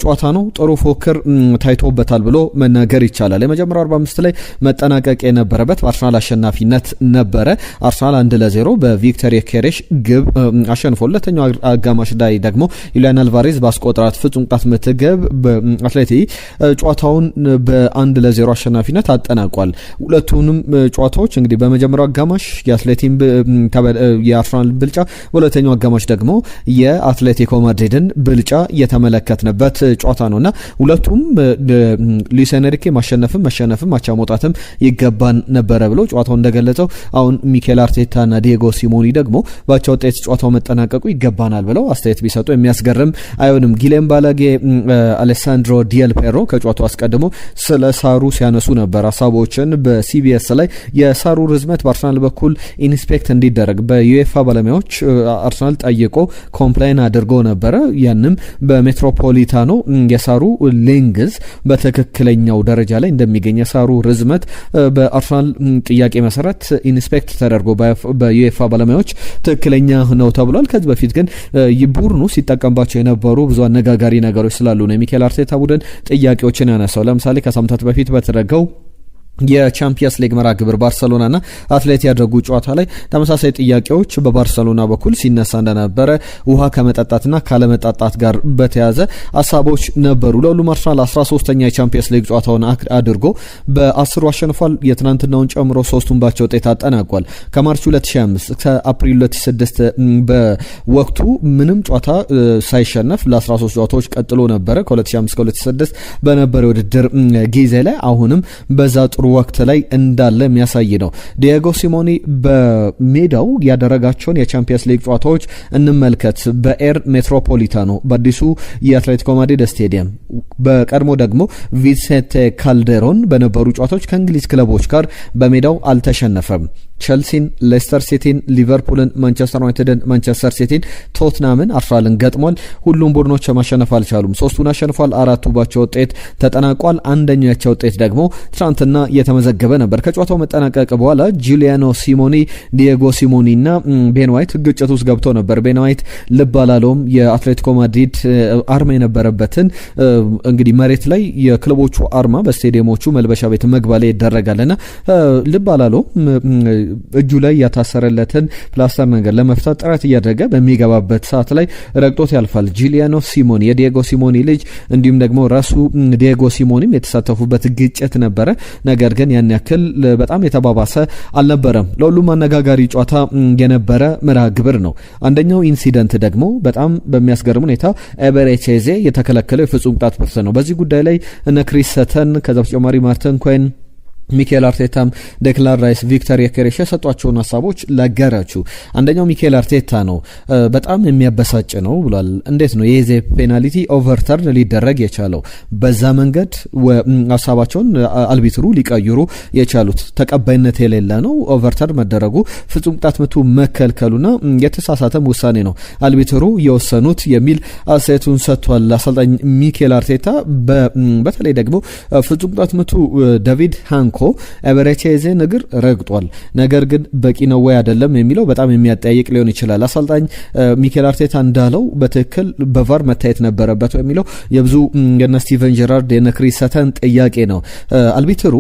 ጨዋታ ነው። ጥሩ ፉክክር ታይቶበታል ብሎ መናገር ይቻላል። የመጀመሪያው 45 ላይ መጠናቀቅ የነበረበት በአርሰናል አሸናፊነት ነበረ። አርሰናል 1-0 በቪክተር ዮኬሬሽ ግብ አሸንፎ ሁለተኛው አጋማሽ ላይ ደግሞ ዩሊያን አልቫሬዝ ባስቆጠራት ፍጹም ቅጣት ምት ግብ በአትሌቲ ጨዋታውን በ1-0 አሸናፊነት አጠናቋል። ሁለቱንም ጨዋታዎች እንግዲህ በመጀመሪያው አጋማሽ የአርሰናል ብልጫ፣ በሁለተኛው አጋማሽ ደግሞ የአትሌቲኮ ማድሪድን ብልጫ የተመለከትንበት ጨዋታ ነውና ሁለቱም ሉዊስ ኤንሪኬ ማሸነፍም መሸነፍም አቻ መውጣትም ይገባን ነበረ ብሎ ጨዋታው እንደገለጸው አሁን ሚኬል አርቴታና ዲየጎ ሲሞኒ ደግሞ ባቻ ውጤት ጨዋታው መጠናቀቁ ይገባናል ብለው አስተያየት ቢሰጡ የሚያስገርም አይሆንም። ጊሌም ባላጌ፣ አሌሳንድሮ ዲየል ፔሮ ከጨዋታው አስቀድሞ ስለ ሳሩ ሲያነሱ ነበር ሀሳቦችን በሲቢኤስ ላይ። የሳሩ ርዝመት በአርሰናል በኩል ኢንስፔክት እንዲደረግ በዩኤፋ ባለሙያዎች አርሰናል ጠይቆ ኮምፕላይን አድርጎ ነበረ። ያንም በሜትሮፖሊታኖ የሳሩ ሌንግዝ በትክክለኛው ደረጃ ላይ እንደሚገኝ የሳሩ ርዝመት በአርሰናል ጥያቄ መሰረት ኢንስፔክት ተደርጎ በዩኤፋ ባለሙያዎች ትክክለኛ ነው ተብሏል። ከዚህ በፊት ግን ቡድኑ ሲጠቀምባቸው የነበሩ ብዙ አነጋጋሪ ነገሮች ስላሉ ነው የሚኬል አርቴታ ቡድን ጥያቄዎችን ያነሳው። ለምሳሌ ከሳምንታት በፊት በተደረገው የቻምፒየንስ ሊግ መርሃ ግብር ባርሰሎናና አትሌቲ ያደረጉ ጨዋታ ላይ ተመሳሳይ ጥያቄዎች በባርሰሎና በኩል ሲነሳ እንደነበረ ውሃ ከመጠጣትና ካለመጠጣት ጋር በተያዘ ሀሳቦች ነበሩ። ለሁሉም አርሰናል 13ኛ የቻምፒየንስ ሊግ ጨዋታውን አድርጎ በ10 አሸንፏል። የትናንትናውን ጨምሮ 3ቱን ባቻ ውጤት አጠናቋል። ከማርች 2005 እስከ አፕሪል 2006 በወቅቱ ምንም ጨዋታ ሳይሸነፍ ለ13 ጨዋታዎች ቀጥሎ ነበረ። ከ2005 እስከ 2006 በነበረ ውድድር ጊዜ ላይ አሁንም በዛ ጥሩ ወቅት ላይ እንዳለ የሚያሳይ ነው። ዲየጎ ሲሞኒ በሜዳው ያደረጋቸውን የቻምፒየንስ ሊግ ጨዋታዎች እንመልከት። በኤር ሜትሮፖሊታኖ በአዲሱ የአትሌቲኮ ማድሪድ ስቴዲየም፣ በቀድሞ ደግሞ ቪሴንቴ ካልዴሮን በነበሩ ጨዋታዎች ከእንግሊዝ ክለቦች ጋር በሜዳው አልተሸነፈም። ቸልሲን፣ ሌስተር ሲቲን፣ ሊቨርፑልን፣ ማንቸስተር ዩናይትድን፣ ማንቸስተር ሲቲን፣ ቶትናምን፣ አርሰናልን ገጥሟል። ሁሉም ቡድኖች ማሸነፍ አልቻሉም። 3ቱን አሸንፏል። 4ቱ ባቻ ውጤት ተጠናቋል። አንደኛው ያቻ ውጤት ደግሞ ትናንትና የተመዘገበ ነበር። ከጨዋታው መጠናቀቅ በኋላ ጁሊያኖ ሲሞኒ፣ ዲየጎ ሲሞኒ እና ቤን ዋይት ግጭት ውስጥ ገብተው ነበር። ቤን ዋይት ልብ አላለውም። የአትሌቲኮ ማድሪድ አርማ የነበረበትን እንግዲህ መሬት ላይ የክለቦቹ አርማ በስቴዲየሞቹ መልበሻ ቤት መግባ ላይ ይደረጋልና ልብ አላለውም። እጁ ላይ ያታሰረለትን ፕላስተር ነገር ለመፍታት ጥረት እያደረገ በሚገባበት ሰዓት ላይ ረግጦት ያልፋል። ጁሊያኖ ሲሞኒ የዲየጎ ሲሞኒ ልጅ እንዲሁም ደግሞ ራሱ ዲየጎ ሲሞኒም የተሳተፉበት ግጭት ነበረ። ነገር ግን ያን ያክል በጣም የተባባሰ አልነበረም። ለሁሉም አነጋጋሪ ጨዋታ የነበረ መርሃ ግብር ነው። አንደኛው ኢንሲደንት ደግሞ በጣም በሚያስገርም ሁኔታ ኤበሬቼዜ የተከለከለው የፍጹም ቅጣት ምት ነው። በዚህ ጉዳይ ላይ እነ ክሪስ ሰተን ከዛ በተጨማሪ ማርቲን ኮይን፣ ሚኬል አርቴታም፣ ዴክላን ራይስ፣ ቪክተር የኬሬሽ የሰጧቸውን ሀሳቦች ላጋራችሁ። አንደኛው ሚኬል አርቴታ ነው። በጣም የሚያበሳጭ ነው ብሏል። እንዴት ነው የዜ ፔናልቲ ኦቨርተርን ሊደረግ የቻለው? በዛ መንገድ ሀሳባቸውን አልቢትሩ ሊቀይሩ የቻሉት ተቀባይነት የሌለ ነው። ኦቨርተርን መደረጉ፣ ፍጹም ቅጣት ምቱ መከልከሉና የተሳሳተም ውሳኔ ነው አልቢትሩ የወሰኑት የሚል አስተያየቱን ሰጥቷል አሰልጣኝ ሚኬል አርቴታ። በተለይ ደግሞ ፍጹም ቅጣት ምቱ ዳቪድ ሃንኮ ኤበሬቼዜን እግር ረግጧል። ነገር ግን በቂ ነው ወይ አይደለም የሚለው በጣም የሚያጠያይቅ ሊሆን ይችላል። አሰልጣኝ ሚኬል አርቴታ እንዳለው በትክክል በቫር መታየት ነበረበት የሚለው የብዙ የነ ስቲቨን ጀራርድ የነ ክሪስ ሰተን ጥያቄ ነው። አልቢትሩ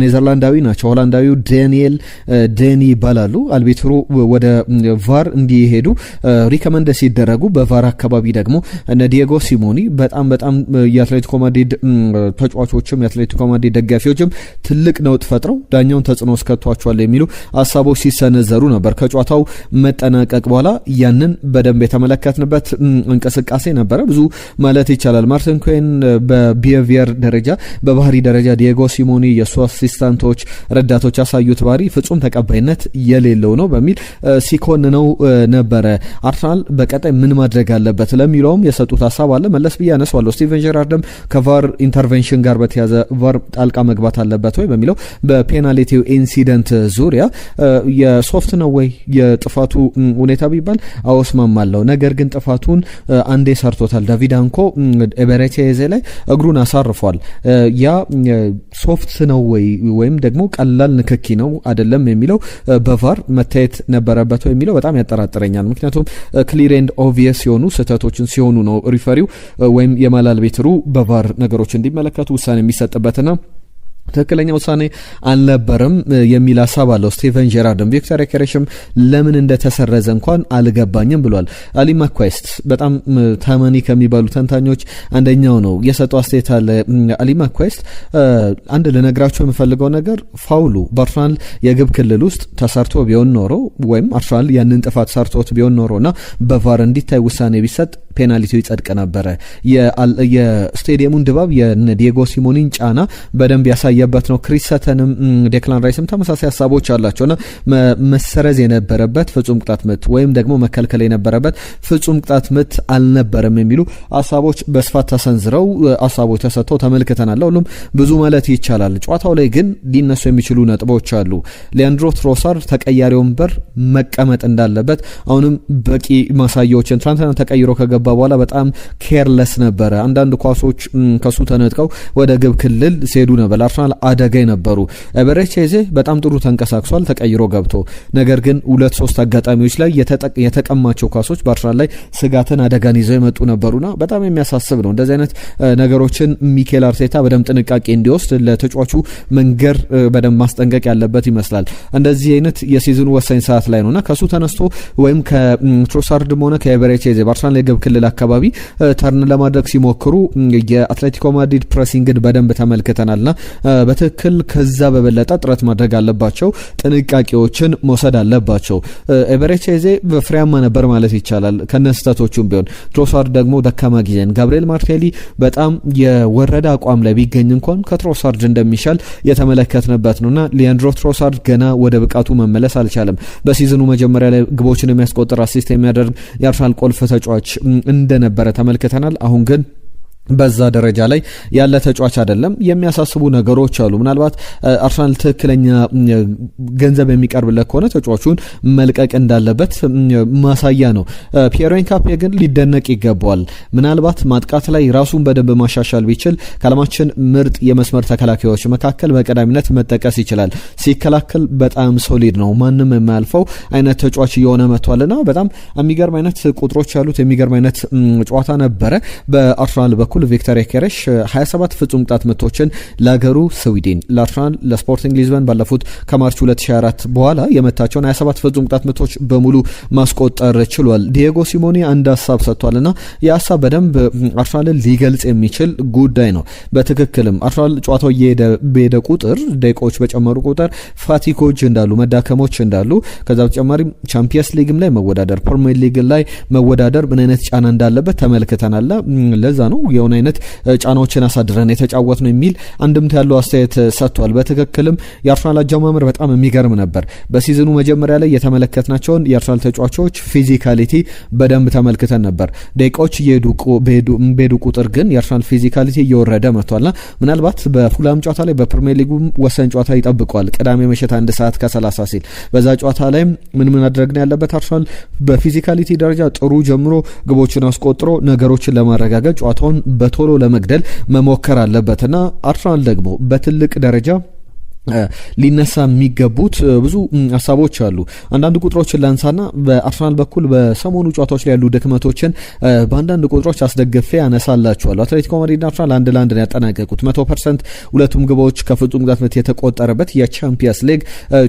ኔዘርላንዳዊ ናቸው። ሆላንዳዊው ዳንኤል ዴኒ ይባላሉ። አልቢትሩ ወደ ቫር እንዲሄዱ ሪከመንድ ሲደረጉ በቫር አካባቢ ደግሞ እነ ዲየጎ ሲሞኒ በጣም የአትሌቲኮ ማድሪድ ተጫዋቾችም የአትሌቲኮ ማድሪድ ደጋፊዎችም ትልቅ ነውጥ ፈጥረው ዳኛውን ተጽዕኖ እስከቷቸዋል የሚሉ ሀሳቦች ሲሰነዘሩ ነበር። ከጨዋታው መጠናቀቅ በኋላ ያንን በደንብ የተመለከትንበት እንቅስቃሴ ነበረ ብዙ ማለት ይቻላል። ማርቲን ኮይን በቢሄቪየር ደረጃ በባህሪ ደረጃ ዲየጎ ሲሞኒ የሱ አሲስታንቶች ረዳቶች ያሳዩት ባህሪ ፍጹም ተቀባይነት የሌለው ነው በሚል ሲኮንነው ነበረ። አርሰናል በቀጣይ ምን ማድረግ አለበት ለሚለውም የሰጡት ሀሳብ አለ። መለስ ብዬ አነሳዋለሁ። ስቲቨን ጀራርድም ከቫር ኢንተርቬንሽን ጋር በተያዘ ቫር ጣልቃ መግባት አለበት ወይ በሚለው በፔናልቲው ኢንሲደንት ዙሪያ የሶፍት ነው ወይ የጥፋቱ ሁኔታ ቢባል አወስማማለሁ። ነገር ግን ጥፋቱን አንዴ ሰርቶታል። ዳቪድ አንኮ ኤበሬቼዜ ላይ እግሩን አሳርፏል። ያ ሶፍት ነው ወይ ወይም ደግሞ ቀላል ንክኪ ነው አይደለም የሚለው በቫር መታየት ነበረበት ወይ የሚለው በጣም ያጠራጥረኛል። ምክንያቱም ክሊር ኤንድ ኦብቪየስ የሆኑ ስህተቶችን ሲሆኑ ነው ሪፈሪው ወይም የማላል ቤትሩ በቫር ነገሮች እንዲመለከቱ ውሳኔ የሚሰጥበትና ትክክለኛ ውሳኔ አልነበረም የሚል ሀሳብ አለው ስቲቨን ጀራርድም። ቪክተር የኬሬሽም ለምን እንደተሰረዘ እንኳን አልገባኝም ብሏል። አሊ ማኳይስት በጣም ታማኒ ከሚባሉ ተንታኞች አንደኛው ነው። የሰጠው አስተያየት አለ። አሊ ማኳይስት አንድ ልነግራቸው የምፈልገው ነገር ፋውሉ በአርሰናል የግብ ክልል ውስጥ ተሰርቶ ቢሆን ኖሮ ወይም አርሰናል ያንን ጥፋት ሰርቶት ቢሆን ኖሮና በቫር እንዲታይ ውሳኔ ቢሰጥ ፔናልቲው ይጸድቅ ነበረ። የስቴዲየሙን ድባብ የዲየጎ ሲሞኒን ጫና በደንብ ያሳየበት ነው። ክሪስ ሰተንም ዴክላን ራይስም ተመሳሳይ ሀሳቦች አላቸውና መሰረዝ የነበረበት ፍጹም ቅጣት ምት ወይም ደግሞ መከልከል የነበረበት ፍጹም ቅጣት ምት አልነበረም የሚሉ ሀሳቦች በስፋት ተሰንዝረው ሀሳቦች ተሰጥተው ተመልክተናል። ሁሉም ብዙ ማለት ይቻላል። ጨዋታው ላይ ግን ሊነሱ የሚችሉ ነጥቦች አሉ። ሊያንድሮ ትሮሳርድ ተቀያሪ ወንበር መቀመጥ እንዳለበት አሁንም በቂ ማሳያዎችን ትናንትና ተቀይሮ ከገባ በኋላ በጣም ኬርለስ ነበረ። አንዳንድ ኳሶች ከሱ ተነጥቀው ወደ ግብ ክልል ሲሄዱ ነበር። አርሰናል አደጋ ነበሩ። ኤበሬቼዜ በጣም ጥሩ ተንቀሳቅሷል ተቀይሮ ገብቶ። ነገር ግን 2-3 አጋጣሚዎች ላይ የተቀማቸው ኳሶች በአርሰናል ላይ ስጋትን አደጋን ይዘው የመጡ ነበሩና በጣም የሚያሳስብ ነው። እንደዚህ አይነት ነገሮችን ሚኬል አርቴታ በደንብ ጥንቃቄ እንዲወስድ ለተጫዋቹ መንገር በደንብ ማስጠንቀቅ ያለበት ይመስላል። እንደዚህ አይነት የሲዝኑ ወሳኝ ሰዓት ላይ ነውና ከሱ ተነስቶ ወይም ከትሮሳርድም ሆነ ከኤበሬቼዜ በአርሰናል የግብ ክልል አካባቢ ተርን ለማድረግ ሲሞክሩ የአትሌቲኮ ማድሪድ ፕሬሲንግን በደንብ ተመልክተናልና በትክክል ከዛ በበለጠ ጥረት ማድረግ አለባቸው። ጥንቃቄዎችን መውሰድ አለባቸው። ኤበሬቼዜ ፍሬያማ ነበር ማለት ይቻላል ከነስተቶቹም ቢሆን። ትሮሳርድ ደግሞ ደካማ ጊዜን ጋብሪኤል ማርቴሊ በጣም የወረደ አቋም ላይ ቢገኝ እንኳን ከትሮሳርድ እንደሚሻል የተመለከትንበት ነውና ሊያንድሮ ትሮሳርድ ገና ወደ ብቃቱ መመለስ አልቻለም። በሲዝኑ መጀመሪያ ላይ ግቦችን የሚያስቆጥር አሲስት የሚያደርግ የአርሰናል ቁልፍ ተጫዋች እንደነበረ ተመልክተናል። አሁን ግን በዛ ደረጃ ላይ ያለ ተጫዋች አይደለም። የሚያሳስቡ ነገሮች አሉ። ምናልባት አርሰናል ትክክለኛ ገንዘብ የሚቀርብለት ከሆነ ተጫዋቹን መልቀቅ እንዳለበት ማሳያ ነው። ፒየር ኤንካፔ ግን ሊደነቅ ይገባዋል። ምናልባት ማጥቃት ላይ ራሱን በደንብ ማሻሻል ቢችል ከዓለማችን ምርጥ የመስመር ተከላካዮች መካከል በቀዳሚነት መጠቀስ ይችላል። ሲከላከል በጣም ሶሊድ ነው። ማንም የማያልፈው አይነት ተጫዋች እየሆነ መጥቷልና በጣም የሚገርም አይነት ቁጥሮች ያሉት የሚገርም አይነት ጨዋታ ነበረ። በአርሰናል በኩል ቪክተር ዮኬሬሽ 27 ፍጹም ቅጣት ምቶችን ለሀገሩ ስዊድን ለአርሰናል ለስፖርቲንግ ሊዝበን ባለፉት ከማርች 2024 በኋላ የመታቸውን 27 ፍጹም ቅጣት ምቶች በሙሉ ማስቆጠር ችሏል። ዲየጎ ሲሞኔ አንድ ሀሳብ ሰጥቷልና የሀሳብ በደንብ አርሰናልን ሊገልጽ የሚችል ጉዳይ ነው። በትክክልም አርሰናል ጨዋታው በሄደ ቁጥር ደቂቃዎች በጨመሩ ቁጥር ፋቲኮች እንዳሉ መዳከሞች እንዳሉ ከዛ በተጨማሪም ቻምፒየንስ ሊግም ላይ መወዳደር ፕሪሚየር ሊግ ላይ መወዳደር ምን አይነት ጫና እንዳለበት ተመልክተናል። ለዛ ነው የሆነ አይነት ጫናዎችን አሳድረን የተጫወት ነው የሚል አንድምታ ያለው አስተያየት ሰጥቷል። በትክክልም የአርሰናል አጀማመር በጣም የሚገርም ነበር። በሲዝኑ መጀመሪያ ላይ የተመለከትናቸውን የአርሰናል ተጫዋቾች ፊዚካሊቲ በደንብ ተመልክተን ነበር። ደቂቃዎች በሄዱ ቁጥር ግን የአርሰናል ፊዚካሊቲ እየወረደ መጥቷልና ምናልባት በፉላም ጨዋታ ላይ በፕሪሚየር ሊጉ ወሳኝ ጨዋታ ይጠብቀዋል። ቅዳሜ ምሽት 1 ሰዓት ከ30 ሲል በዛ ጨዋታ ላይ ምን አድረግን ያለበት አርሰናል በፊዚካሊቲ ደረጃ ጥሩ ጀምሮ ግቦችን አስቆጥሮ ነገሮችን ለማረጋገጥ ጨዋታውን በቶሎ ለመግደል መሞከር አለበትና አርሰናል ደግሞ በትልቅ ደረጃ ሊነሳ የሚገቡት ብዙ ሀሳቦች አሉ። አንዳንድ ቁጥሮችን ላንሳና በአርሰናል በኩል በሰሞኑ ጨዋታዎች ላይ ያሉ ድክመቶችን በአንዳንድ ቁጥሮች አስደግፌ ያነሳላችኋለሁ። አትሌቲኮ ማድሪድና አርሰናል 1-1 ነው ያጠናቀቁት። 100% ሁለቱም ግቦች ከፍጹም ቅጣት ምት የተቆጠረበት የቻምፒየንስ ሊግ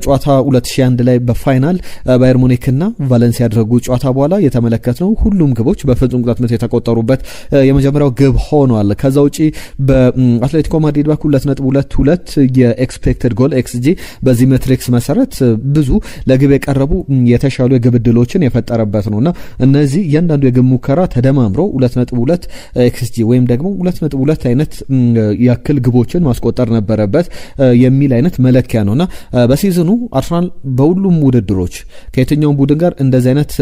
ጨዋታ 2001 ላይ በፋይናል ባየር ሙኒክና ቫለንሲያ ያደረጉት ጨዋታ በኋላ የተመለከትነው ሁሉም ግቦች በፍጹም ቅጣት ምት የተቆጠሩበት የመጀመሪያው ግብ ሆኗል። ከዛ ውጪ በአትሌቲኮ ማድሪድ በኩል 2.22 የኤክስፔክትድ ጎል ኤክስጂ በዚህ ሜትሪክስ መሰረት ብዙ ለግብ የቀረቡ የተሻሉ የግብ ዕድሎችን የፈጠረበት ነውና እነዚህ እያንዳንዱ የግብ ሙከራ ተደማምሮ 2.2 ኤክስጂ ወይም ደግሞ 2.2 አይነት ያክል ግቦችን ማስቆጠር ነበረበት የሚል አይነት መለኪያ ነውና በሲዝኑ አርሰናል በሁሉም ውድድሮች ከየትኛውም ቡድን ጋር እንደዚህ አይነት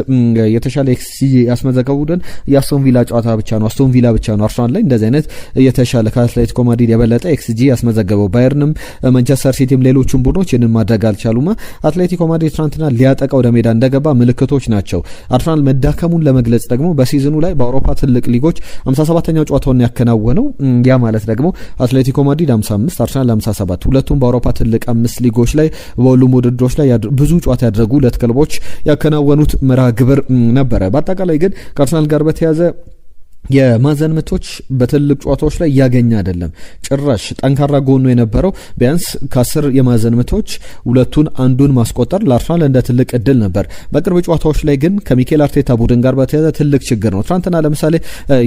የተሻለ ኤክስጂ ያስመዘገበው ቡድን የአስቶን ቪላ ጨዋታ ብቻ ነው። አስቶን ቪላ ብቻ ነው አርሰናል ላይ እንደዚህ አይነት የተሻለ ከአትሌቲኮ ማድሪድ የበለጠ ኤክስጂ ያስመዘገበው። ባየርንም ማንቸስተር ሲቲም ሌሎቹም ቡድኖች ይህንን ማድረግ አልቻሉማ። አትሌቲኮ ማድሪድ ትናንትና ሊያጠቃ ወደ ሜዳ እንደገባ ምልክቶች ናቸው። አርሰናል መዳከሙን ለመግለጽ ደግሞ በሲዝኑ ላይ በአውሮፓ ትልቅ ሊጎች 57ኛው ጨዋታውን ያከናወነው ያ ማለት ደግሞ አትሌቲኮ ማድሪድ 55 አርሰናል 57 ሁለቱም በአውሮፓ ትልቅ 5 ሊጎች ላይ በሁሉም ውድድሮች ላይ ብዙ ጨዋታ ያደረጉ ሁለት ክለቦች ያከናወኑት መርሃ ግብር ነበረ። በአጠቃላይ ግን ከአርሰናል ጋር በተያያዘ የማዕዘን ምቶች በትልቅ ጨዋታዎች ላይ ያገኘ አይደለም። ጭራሽ ጠንካራ ጎኑ የነበረው ቢያንስ ከ10 የማዕዘን ምቶች ሁለቱን አንዱን ማስቆጠር ለአርሰናል እንደ ትልቅ እድል ነበር። በቅርብ ጨዋታዎች ላይ ግን ከሚኬል አርቴታ ቡድን ጋር በተያያዘ ትልቅ ችግር ነው። ትናንትና ለምሳሌ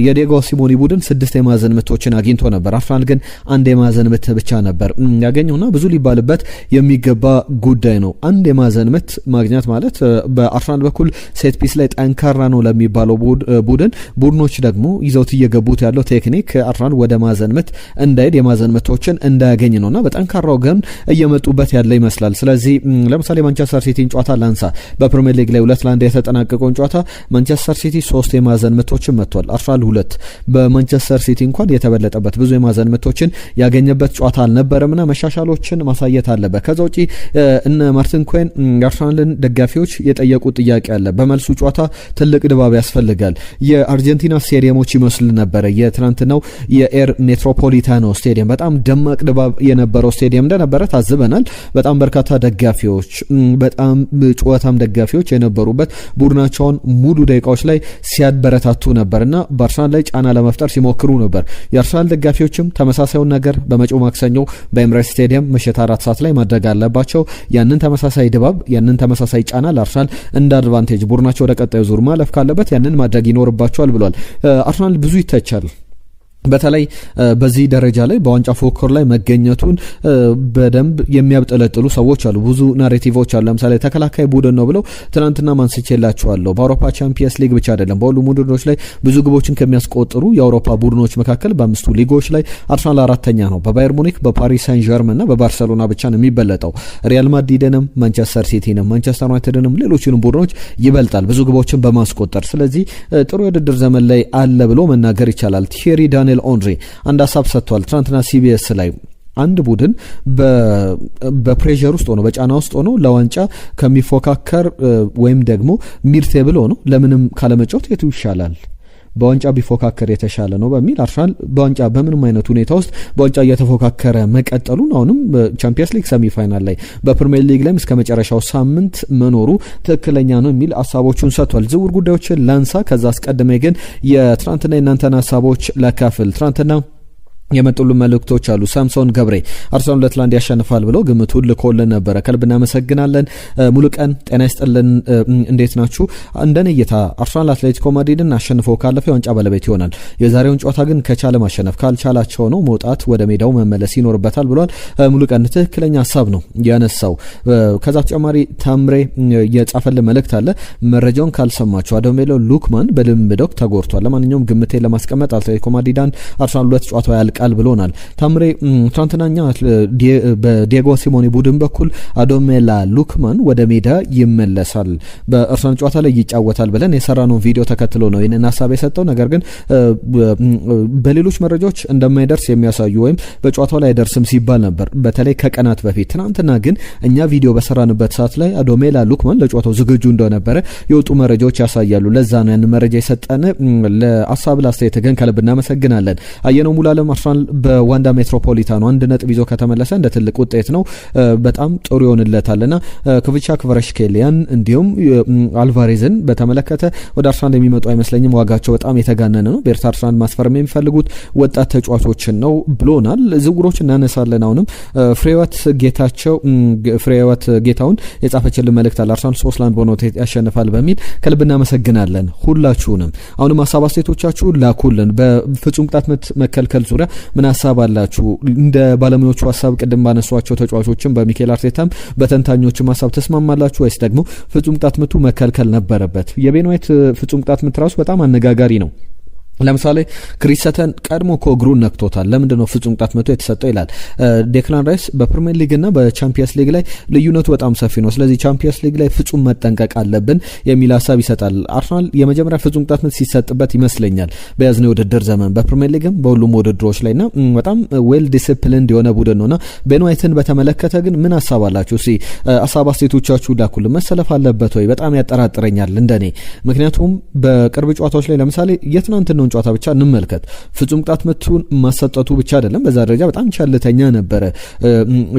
የዲየጎ ሲሞኔ ቡድን 6 የማዕዘን ምቶችን አግኝቶ ነበር። አርሰናል ግን 1 የማዕዘን ምት ብቻ ነበር ያገኘውና ብዙ ሊባልበት የሚገባ ጉዳይ ነው። 1 የማዕዘን ምት ማግኘት ማለት በአርሰናል በኩል ሴት ፒስ ላይ ጠንካራ ነው ለሚባለው ቡድኖች ደግሞ ይዘውት እየገቡት ያለው ቴክኒክ አርሰናል ወደ ማዕዘን ምት እንዳይሄድ የማዕዘን ምቶችን እንዳያገኝ ነውና በጠንካራው ግን እየመጡበት ያለ ይመስላል። ስለዚህ ለምሳሌ ማንቸስተር ሲቲን ጨዋታ ላንሳ። በፕሪሚየር ሊግ ላይ 2-1 የተጠናቀቀውን ጨዋታ ማንቸስተር ሲቲ 3 የማዕዘን ምቶችን መጥቷል። አርሰናል 2 በማንቸስተር ሲቲ እንኳን የተበለጠበት ብዙ የማዕዘን ምቶችን ያገኘበት ጨዋታ አልነበረምና መሻሻሎችን ማሳየት አለበት። ከዛ ውጪ እነ ማርቲን ኮይን የአርሰናልን ደጋፊዎች የጠየቁት ጥያቄ አለ። በመልሱ ጨዋታ ትልቅ ድባብ ያስፈልጋል። የአርጀንቲና ስቴዲየሞች ይመስል ነበረ። የትናንትናው የኤር ሜትሮፖሊታኖ ስቴዲየም በጣም ደማቅ ድባብ የነበረው ስቴዲየም እንደነበረ ታዝበናል። በጣም በርካታ ደጋፊዎች በጣም ጨዋታም ደጋፊዎች የነበሩበት ቡድናቸውን ሙሉ ደቂቃዎች ላይ ሲያበረታቱ ነበርና በአርሰናል ላይ ጫና ለመፍጠር ሲሞክሩ ነበር። የአርሰናል ደጋፊዎችም ተመሳሳዩን ነገር በመጪው ማክሰኞ በኤምሬትስ ስቴዲየም ምሽት 4 ሰዓት ላይ ማድረግ አለባቸው። ያንን ተመሳሳይ ድባብ ያንን ተመሳሳይ ጫና ለአርሰናል እንደ አድቫንቴጅ ቡድናቸው ወደ ቀጣዩ ዙር ማለፍ ካለበት ያንን ማድረግ ይኖርባቸዋል ብሏል። አርሰናል ብዙ ይተቻል። በተለይ በዚህ ደረጃ ላይ በዋንጫ ፉክክር ላይ መገኘቱን በደንብ የሚያብጠለጥሉ ሰዎች አሉ። ብዙ ናሬቲቮች አሉ። ለምሳሌ ተከላካይ ቡድን ነው ብለው ትናንትና ማንስቼላቸዋለሁ። በአውሮፓ ቻምፒየንስ ሊግ ብቻ አይደለም በሁሉም ቡድኖች ላይ ብዙ ግቦችን ከሚያስቆጥሩ የአውሮፓ ቡድኖች መካከል በአምስቱ ሊጎች ላይ አርሰናል 4ኛ ነው። በባየር ሙኒክ፣ በፓሪስ ሳን ዠርመን እና በባርሰሎና ብቻ ነው የሚበለጠው። ሪያል ማድሪድንም፣ ማንቸስተር ሲቲንም፣ ማንቸስተር ዩናይትድንም ሌሎችንም ቡድኖች ይበልጣል ብዙ ግቦችን በማስቆጠር። ስለዚህ ጥሩ የውድድር ዘመን ላይ አለ ብሎ መናገር ይቻላል። ቲዬሪ ዳንኤል ኦንሪ አንድ ሀሳብ ሰጥቷል ትናንትና ሲቢኤስ ላይ። አንድ ቡድን በፕሬሸር ውስጥ ሆኖ በጫና ውስጥ ሆኖ ለዋንጫ ከሚፎካከር ወይም ደግሞ ሚድ ቴብል ሆኖ ለምንም ካለመጫወት የቱ ይሻላል? በዋንጫ ቢፎካከር የተሻለ ነው በሚል አርሰናል በዋንጫ በምንም አይነት ሁኔታ ውስጥ በዋንጫ እየተፎካከረ መቀጠሉን አሁንም በቻምፒየንስ ሊግ ሰሚ ፋይናል ላይ በፕሪሚየር ሊግ ላይም እስከ መጨረሻው ሳምንት መኖሩ ትክክለኛ ነው የሚል ሀሳቦቹን ሰጥቷል። ዝውውር ጉዳዮችን ላንሳ። ከዛ አስቀድሜ ግን የትናንትና የእናንተን ሀሳቦች ለካፍል። ትናንትና የመጡልን መልእክቶች አሉ። ሳምሶን ገብሬ አርሰናል 2-1 ያሸንፋል ብሎ ግምቱን ልኮልን ነበረ። ከልብ እናመሰግናለን። ሙሉቀን ጤና ይስጥልን፣ እንዴት ናችሁ? እንደኔ እይታ አርሰናል አትሌቲኮ ማድሪድን አሸንፈው ካለፈ የዋንጫ ባለቤት ይሆናል። የዛሬውን ጨዋታ ግን ከቻለ ማሸነፍ ካልቻላቸው ነው መውጣት ወደ ሜዳው መመለስ ይኖርበታል ብሏል። ሙሉቀን ትክክለኛ ሀሳብ ነው ያነሳው። ከዛ በተጨማሪ ታምሬ የጻፈልን መልእክት አለ። መረጃውን ካልሰማችሁ አዶሜሎ ሉክማን በልምድ ወቅት ተጎድቷል። ለማንኛውም ግምቴን ለማስቀመጥ አትሌቲኮ ማድሪድን አርሰናል 2 ጨዋታ ያልቃል ብሎናል። ታምሬ ትናንትናኛ በዲየጎ ሲሞኔ ቡድን በኩል አዶሜላ ሉክማን ወደ ሜዳ ይመለሳል፣ በአርሰናል ጨዋታ ላይ ይጫወታል ብለን የሰራነውን ቪዲዮ ተከትሎ ነው ይህንን ሀሳብ የሰጠው። ነገር ግን በሌሎች መረጃዎች እንደማይደርስ የሚያሳዩ ወይም በጨዋታው ላይ አይደርስም ሲባል ነበር በተለይ ከቀናት በፊት። ትናንትና ግን እኛ ቪዲዮ በሰራንበት ሰዓት ላይ አዶሜላ ሉክማን ለጨዋታው ዝግጁ እንደነበረ የወጡ መረጃዎች ያሳያሉ። ለዛ ነው ያን መረጃ የሰጠን። ለሀሳብ ላስተያየት ግን ከልብ እናመሰግናለን። አየነው ሙሉዓለም በዋንዳ ሜትሮፖሊታኑ 1 ነጥብ ይዞ ከተመለሰ እንደ ትልቅ ውጤት ነው፣ በጣም ጥሩ ይሆንለታልና ክቪቻ ክቫራትስኬሊያን እንዲሁም አልቫሬዝን በተመለከተ ወደ አርሰናል የሚመጡ አይመስለኝም፣ ዋጋቸው በጣም የተጋነነ ነው። በኤርትራ አርሰናል ማስፈረም የሚፈልጉት ወጣት ተጫዋቾችን ነው ብሎናል። ዝውውሮች እናነሳለን። አሁንም ፍሬህይወት ጌታውን የጻፈችልን መልእክት አለ። አርሰናል 3-1 በሆነ ውጤት ያሸንፋል በሚል ከልብ እናመሰግናለን ሁላችሁንም። አሁንም ሀሳብ አስተያየቶቻችሁ ላኩልን። በፍጹም ቅጣት ምት መከልከል ዙሪያ ምን ሀሳብ አላችሁ? እንደ ባለሙያዎቹ ሀሳብ ቅድም ባነሷቸው ተጫዋቾችም በሚኬል አርቴታም በተንታኞችም ሀሳብ ተስማማላችሁ ወይስ ደግሞ ፍጹም ቅጣት ምቱ መከልከል ነበረበት? የቤን ዋይት ፍጹም ቅጣት ምት ራሱ በጣም አነጋጋሪ ነው። ለምሳሌ ክሪስተን ቀድሞ እኮ እግሩን ነክቶታል፣ ለምንድነው ፍጹም ቅጣት ምቱ የተሰጠው ይላል። ዴክላን ራይስ በፕሪሚየር ሊግ እና በቻምፒየንስ ሊግ ላይ ልዩነቱ በጣም ሰፊ ነው፣ ስለዚህ ቻምፒየንስ ሊግ ላይ ፍጹም መጠንቀቅ አለብን የሚል ሀሳብ ይሰጣል። አርሰናል የመጀመሪያ ፍጹም ቅጣት ምት ሲሰጥበት ይመስለኛል በያዝነው የውድድር ዘመን በፕሪሚየር ሊግም በሁሉም ውድድሮች ላይና በጣም ዌል ዲሲፕሊንድ የሆነ ቡድን ነውና ቤን ዋይትን በተመለከተ ግን ምን ሀሳብ አላችሁ? እስኪ ሀሳብ አስተያየቶቻችሁ ላኩልን። መሰለፍ አለበት ወይ? በጣም ያጠራጥረኛል እንደኔ። ምክንያቱም በቅርብ ጨዋታዎች ላይ ለምሳሌ የትናንትናው ጨዋታ ብቻ እንመልከት። ፍጹም ቅጣት ምቱን ማሰጠቱ ብቻ አይደለም፣ በዛ ደረጃ በጣም ቸልተኛ ነበረ።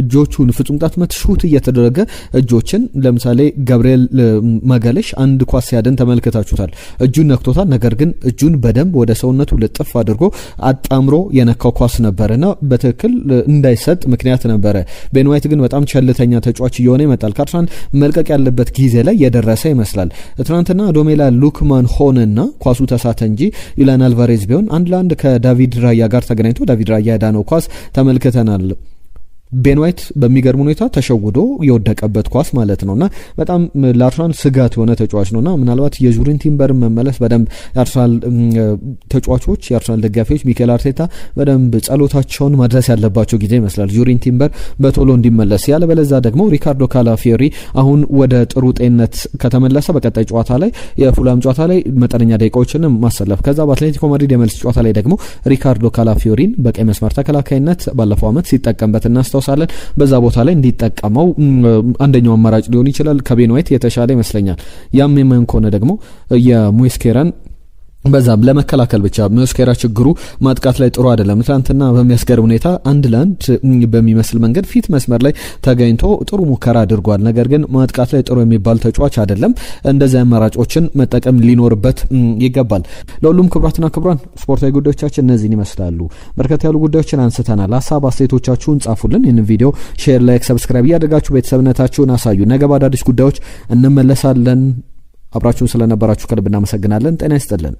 እጆቹን ፍጹም ቅጣት ምት ሹት እየተደረገ እጆችን ለምሳሌ ገብርኤል ማጋሌሽ አንድ ኳስ ሲያድን ተመልክታችሁታል። እጁን ነክቶታል፣ ነገር ግን እጁን በደንብ ወደ ሰውነቱ ልጥፍ አድርጎ አጣምሮ የነካው ኳስ ነበረና በትክክል እንዳይሰጥ ምክንያት ነበረ። ቤን ዋይት ግን በጣም ቸልተኛ ተጫዋች እየሆነ ይመጣል። ከአርሰናል መልቀቅ ያለበት ጊዜ ላይ የደረሰ ይመስላል። ትናንትና አዶሜላ ሉክማን ሆነና ኳሱ ተሳተ እንጂ ዩሊያን አልቫሬዝ ቢሆን 1-1 ከዳቪድ ራያ ጋር ተገናኝቶ ዳቪድ ራያ ያዳነው ኳስ ተመልክተናል። ቤን ዋይት በሚገርም ሁኔታ ተሸውዶ የወደቀበት ኳስ ማለት ነውና በጣም ለአርሰናል ስጋት የሆነ ተጫዋች ነውና ምናልባት የጁሪን ቲምበር መመለስ በደንብ የአርሰናል ተጫዋቾች የአርሰናል ደጋፊዎች ሚኬል አርቴታ በደንብ ጸሎታቸውን ማድረስ ያለባቸው ጊዜ ይመስላል፣ ጁሪን ቲምበር በቶሎ እንዲመለስ። ያለበለዚያ ደግሞ ሪካርዶ ካላፊዮሪ አሁን ወደ ጥሩ ጤንነት ከተመለሰ በቀጣይ ጨዋታ ላይ የፉላም ጨዋታ ላይ መጠነኛ ደቂቃዎችን ማሰለፍ፣ ከዛ በአትሌቲኮ ማድሪድ የመልስ ጨዋታ ላይ ደግሞ ሪካርዶ ካላፊዮሪን በቀይ መስመር ተከላካይነት ባለፈው ዓመት ሲጠቀምበት እናስታውሳለን። በዛ ቦታ ላይ እንዲጠቀመው አንደኛው አማራጭ ሊሆን ይችላል። ከቤን ዋይት የተሻለ ይመስለኛል። ያም የማይሆን ከሆነ ደግሞ የሙስኬራን በዛም ለመከላከል ብቻ ሙስኬራ ችግሩ ማጥቃት ላይ ጥሩ አይደለም። ትናንትና በሚያስገርም ሁኔታ 1-1 በሚመስል መንገድ ፊት መስመር ላይ ተገኝቶ ጥሩ ሙከራ አድርጓል። ነገር ግን ማጥቃት ላይ ጥሩ የሚባል ተጫዋች አይደለም። እንደዚህ አማራጮችን መጠቀም ሊኖርበት ይገባል። ለሁሉም ክቡራትና ክቡራን ስፖርታዊ ጉዳዮቻችን እነዚህን ይመስላሉ። በርከት ያሉ ጉዳዮችን አንስተናል። ሀሳብ አስተያየቶቻችሁን ጻፉልን። ይህንን ቪዲዮ ሼር፣ ላይክ፣ ሰብስክራይብ እያደረጋችሁ ቤተሰብነታችሁን አሳዩ። ነገ በአዳዲስ ጉዳዮች እንመለሳለን። አብራችሁን ስለነበራችሁ ከልብ እናመሰግናለን። ጤና ይስጥልን።